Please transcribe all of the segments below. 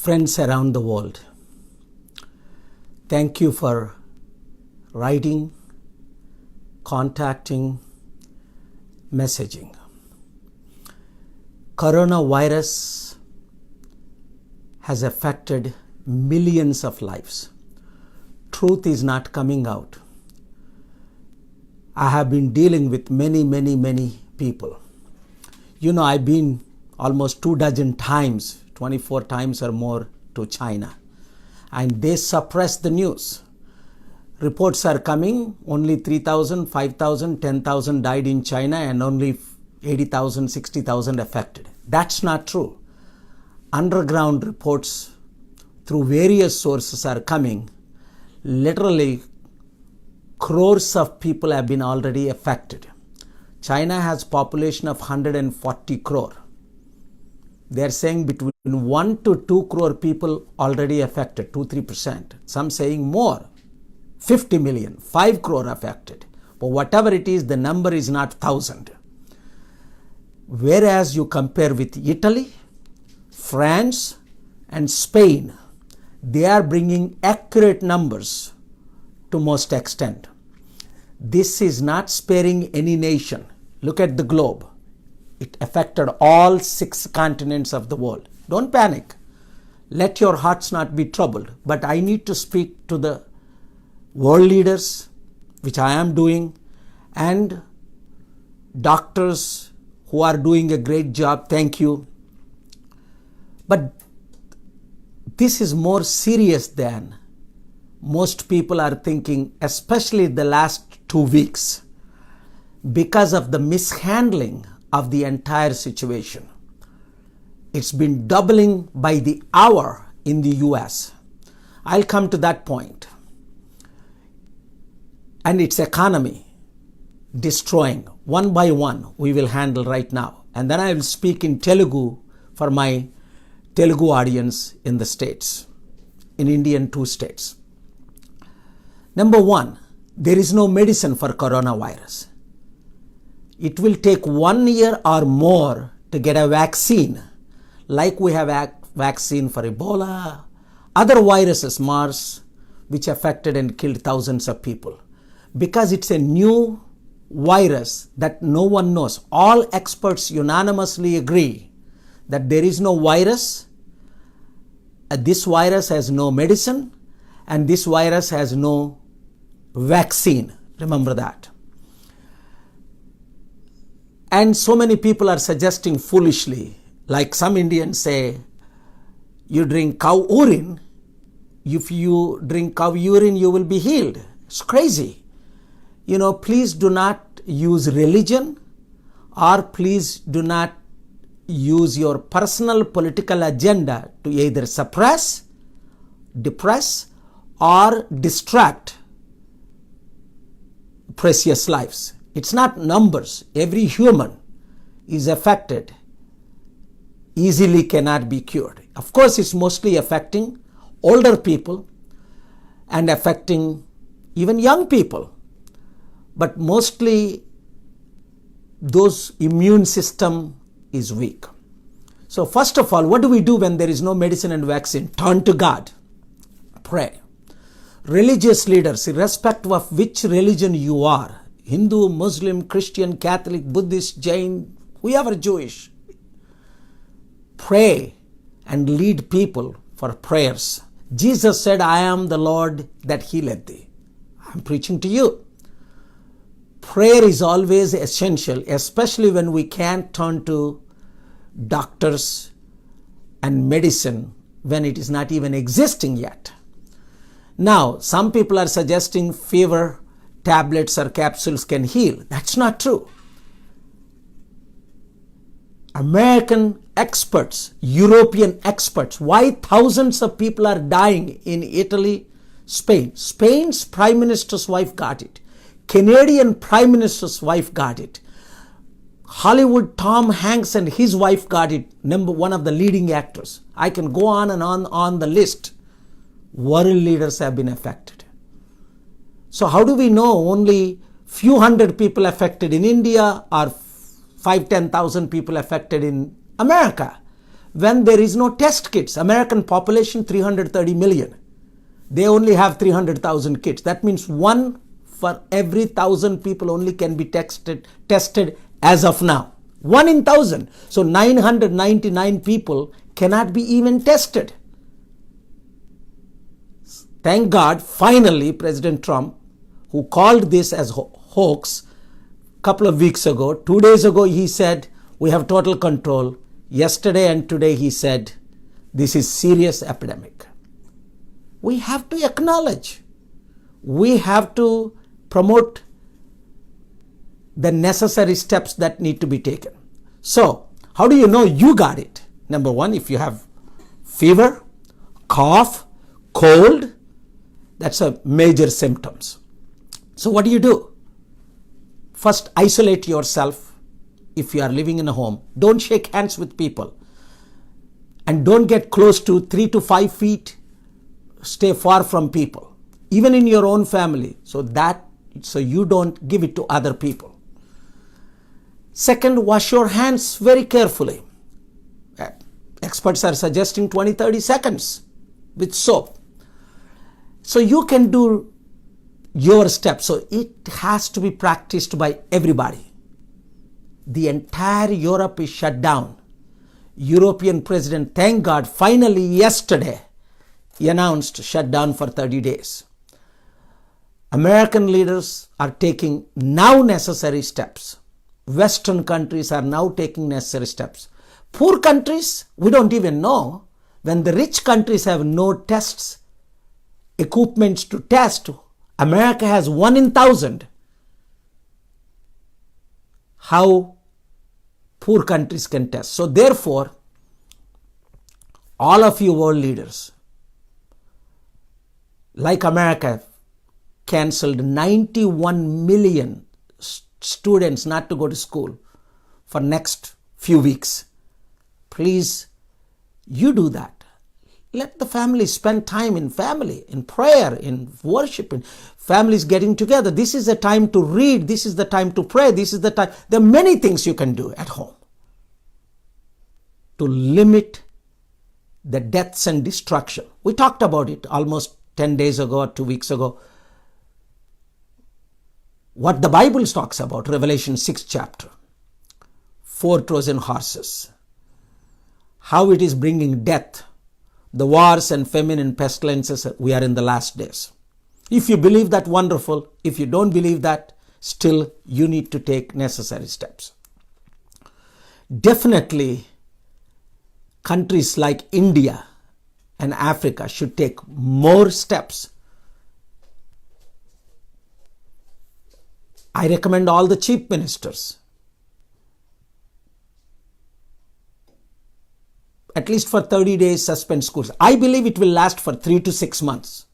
Friends around the world, thank you for writing, contacting, messaging. Coronavirus has affected millions of lives. Truth is not coming out. I have been dealing with many people. I've been almost 24 times, 24 times or more to China, and they suppress the news. Reports are coming, only 3,000, 5,000, 10,000 died in China and only 80,000, 60,000 affected. That's not true. Underground reports through various sources are coming. Literally, crores of people have been already affected. China has population of 140 crore. They are saying between 1 to 2 crore people already affected, 2-3%. Some saying more, 50 million, 5 crore affected. But whatever it is, the number is not 1,000. Whereas you compare with Italy, France, and Spain, they are bringing accurate numbers to most extent. This is not sparing any nation. Look at the globe. It affected all 6 continents of the world. Don't panic. Let your hearts not be troubled. But I need to speak to the world leaders, which I am doing, and doctors who are doing a great job. Thank you. But this is more serious than most people are thinking, especially the last 2 weeks, because of the mishandling of the entire situation. It's been doubling by the hour in the US. I'll come to that point. And its economy destroying one by one, we will handle right now. And then I will speak in Telugu for my Telugu audience in the states, in Indian 2 states. Number 1, there is no medicine for coronavirus. It will take 1 year or more to get a vaccine, like we have a vaccine for Ebola, other viruses, MERS, which affected and killed thousands of people. Because it's a new virus that no one knows. All experts unanimously agree that there is no virus, this virus has no medicine, and this virus has no vaccine. Remember that. And so many people are suggesting foolishly, like some Indians say, you drink cow urine. If you drink cow urine, you will be healed. It's crazy. Please do not use religion, or please do not use your personal political agenda to either suppress, depress, or distract precious lives. It's not numbers. Every human is affected, easily cannot be cured. Of course, it's mostly affecting older people and affecting even young people. But mostly those immune system is weak. So first of all, what do we do when there is no medicine and vaccine? Turn to God. Pray. Religious leaders, irrespective of which religion you are, Hindu, Muslim, Christian, Catholic, Buddhist, Jain, whoever Jewish, pray and lead people for prayers. Jesus said, I am the Lord that healeth thee. I'm preaching to you. Prayer is always essential, especially when we can't turn to doctors and medicine when it is not even existing yet. Now, some people are suggesting fever tablets or capsules can heal. That's not true. American experts, European experts, why thousands of people are dying in Italy, Spain? Spain's prime minister's wife got it. Canadian prime minister's wife got it. Hollywood Tom Hanks and his wife got it, number 1 of the leading actors. I can go on and on the list. World leaders have been affected. So how do we know only few hundred people affected in India or 5,000-10,000 people affected in America? when there is no test kits. American population 330 million. They only have 300,000 kits. That means 1 for every 1,000 people only can be tested as of now. 1 in 1,000. So 999 people cannot be even tested. Thank God, finally, President Trump, who called this as hoax a couple of weeks ago, 2 days ago, he said, we have total control. Yesterday and today, he said, this is serious epidemic. We have to acknowledge. We have to promote the necessary steps that need to be taken. So, how do you know you got it? Number one, if you have fever, cough, cold, that's a major symptoms. So what do? First, isolate yourself if you are living in a home. Don't shake hands with people. And don't get close to 3 to 5 feet. Stay far from people. Even in your own family. So you don't give it to other people. Second, wash your hands very carefully. Experts are suggesting 20-30 seconds with soap. So you can do your steps. So it has to be practiced by everybody. The entire Europe is shut down. European president, thank God, finally yesterday, he announced shutdown for 30 days. American leaders are taking now necessary steps. Western countries are now taking necessary steps. Poor countries, we don't even know. When the rich countries have no tests, equipments to test, America has 1 in 1,000. How poor countries can test. So therefore, all of you world leaders, like America, cancelled 91 million students not to go to school for next few weeks. Please, you do that. Let the families spend time in family, in prayer, in worship, in families getting together. This is the time to read. This is the time to pray. This is the time. There are many things you can do at home to limit the deaths and destruction. We talked about it almost 10 days ago or 2 weeks ago. What the Bible talks about, Revelation 6th chapter, 4 Trojan horses, how it is bringing death, the wars and famine and pestilences. We are in the last days. If you believe that, wonderful. If you don't believe that, still you need to take necessary steps. Definitely, countries like India and Africa should take more steps. I recommend all the chief ministers, at least for 30 days, suspend schools. I believe it will last for 3 to 6 months.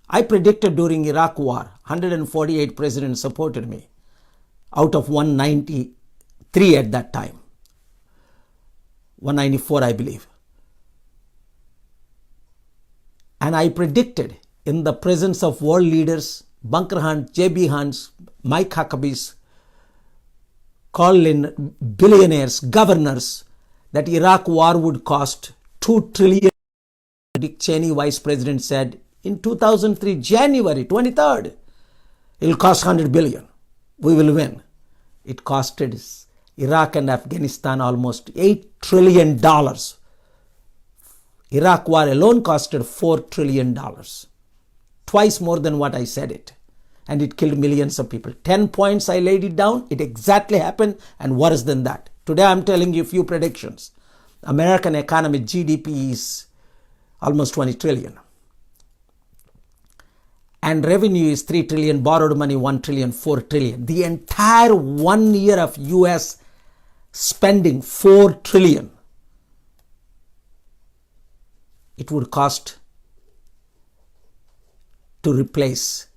I predicted during Iraq war, 148 presidents supported me out of 193 at that time. 194, I believe. And I predicted in the presence of world leaders, Bunker Hunt, J.B. Hunts, Mike Huckabees, Colin, billionaires, governors, that Iraq war would cost $2 trillion. Dick Cheney, vice president, said in 2003, January 23rd, it will cost $100 billion. We will win. It costed Iraq and Afghanistan almost $8 trillion. Iraq war alone costed $4 trillion. Twice more than what I said it. And it killed millions of people. 10 points I laid it down. It exactly happened and worse than that. Today I'm telling you a few predictions. American economy GDP is almost 20 trillion. And revenue is 3 trillion, borrowed money 1 trillion, 4 trillion. The entire 1 year of US spending 4 trillion. It would cost to replace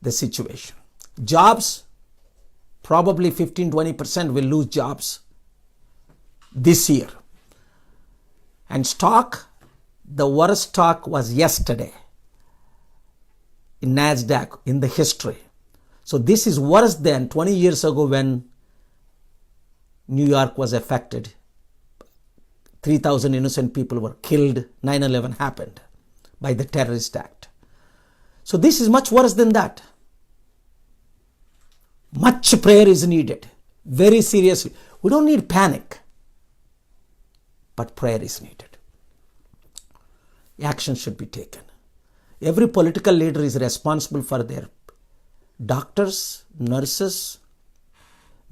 the situation. Jobs, probably 15-20% will lose jobs this year. And stock, the worst stock was yesterday in NASDAQ in the history. So this is worse than 20 years ago when New York was affected. 3,000 innocent people were killed. 9/11 happened by the terrorist act. So this is much worse than that. Much prayer is needed. Very seriously. We don't need panic. But prayer is needed. Action should be taken. Every political leader is responsible for their doctors, nurses,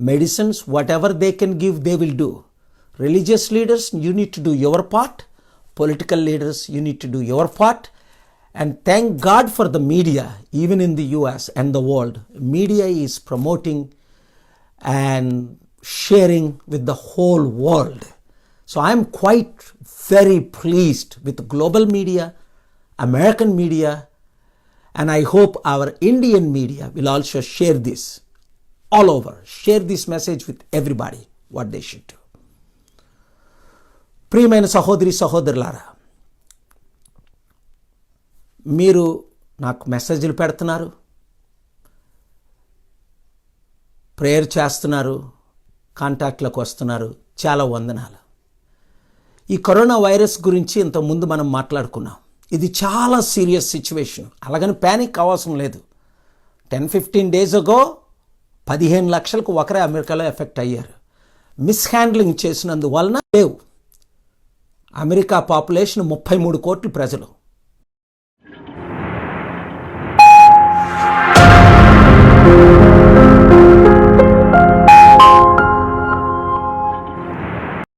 medicines, whatever they can give, they will do. Religious leaders, you need to do your part. Political leaders, you need to do your part. And thank God for the media, even in the US and the world. Media is promoting and sharing with the whole world. So I'm quite very pleased with global media, American media, and I hope our Indian media will also share this all over. Share this message with everybody, what they should do. ప్రియమైన సహోదరి సహోదరులారా, మీరు నాకు మెసేజ్లు పెడుతున్నారు, prayer చేస్తున్నారు, కాంటాక్ట్లోకి వస్తున్నారు. చాలా వందనాలు. ఈ కరోనా వైరస్ గురించి ఇంతకుముందు మనం మాట్లాడుకున్నాం. ఇది చాలా సీరియస్ సిచ్యువేషన్. అలాగని ప్యానిక్ అవసరం లేదు. 10-15 days ago 15 లక్షలకు ఒకరే అమెరికాలో ఎఫెక్ట్ అయ్యారు. మిస్హ్యాండ్లింగ్ చేసినందువలన లేవు. అమెరికా పాపులేషన్ 33 కోట్ల ప్రజలు.